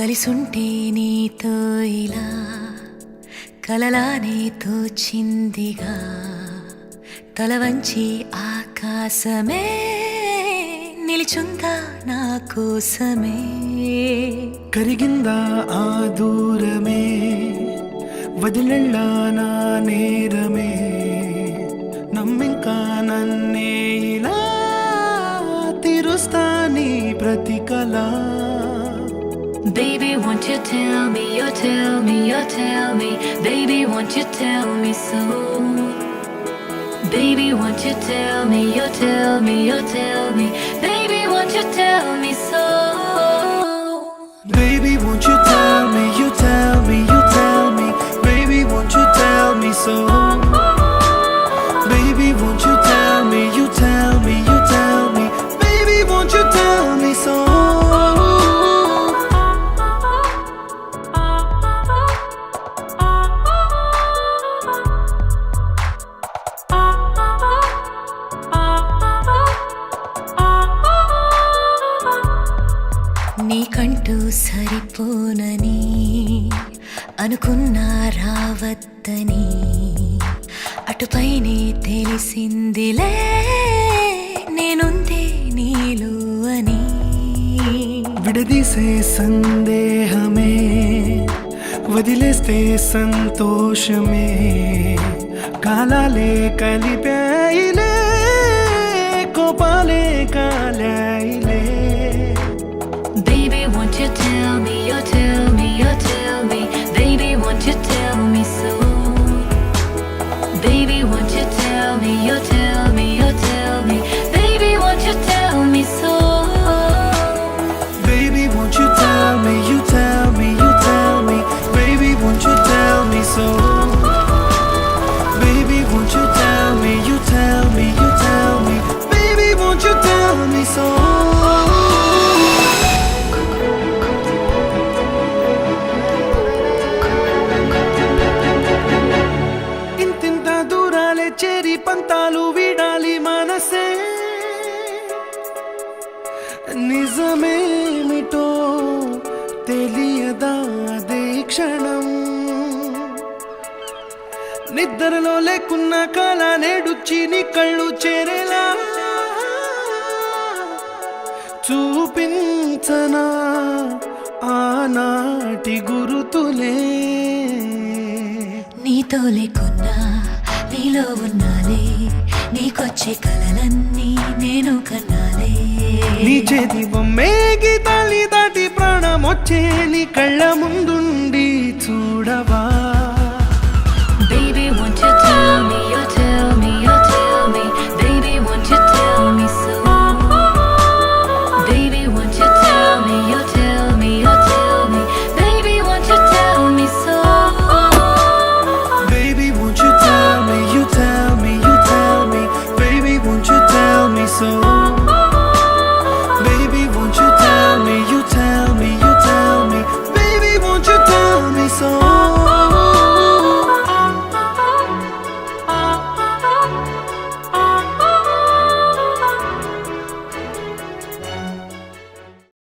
కలిసుంటే నీతో ఇలా కలలానే తోచిందిగా తల వంచి ఆకాశమే నిలిచుందా నా కోసమే కరిగిందా ఆ దూరమే వదిలెళ్ళా నా నేరమే నమ్మింకా నన్నే ఇలా తీరుస్తా నీ ప్రతి కళ Baby, won't you tell me, you tell me, you tell me Baby, won't you tell me so Baby, won't you tell me, you tell me, you tell me Baby, won't you tell me so Baby, won't you tell me, you tell me, you tell me Baby, won't you tell me so Baby, won't you tell me, you tell me, you tell me Baby, won't you tell me so నీకంటూ సరిపోనని అనుకున్నా రావద్దని అటుపైనే తెలిసిందిలే నేనుందే నీలో అని విడదీసే సందేహమే వదిలేస్తే సంతోషమే కాలాలే కలిపాయిలే కోపాలే కాలాయిలే Baby, won't you tell me, you tell me, you tell me Baby, won't you tell me so Baby, won't you tell me, you tell me, you tell me Baby, won't you tell me so Baby, won't you tell me, you tell me, you tell me Baby, won't you tell me so Baby, won't you tell me, you tell me, you tell me Baby, won't you tell me so ఇంతింత దూరాలే చేరి పంతాలు వీడాలి మనసే నిజమేమిటో తెలియదా అదే క్షణం నిద్రలో లేకున్న కాల నేడుచ్చి నీ కళ్ళు చేరేలా చూపించనా ఆనాటి గురుతులే నీతో లేకున్నా నీలో ఉన్నాలే నీకొచ్చే కలలన్నీ నేను కన్నాలే నీ చేతి బొమ్మే గీతాల్ని దాటి ప్రాణం వచ్చే నీ కళ్ళ ముందుండి చూడవా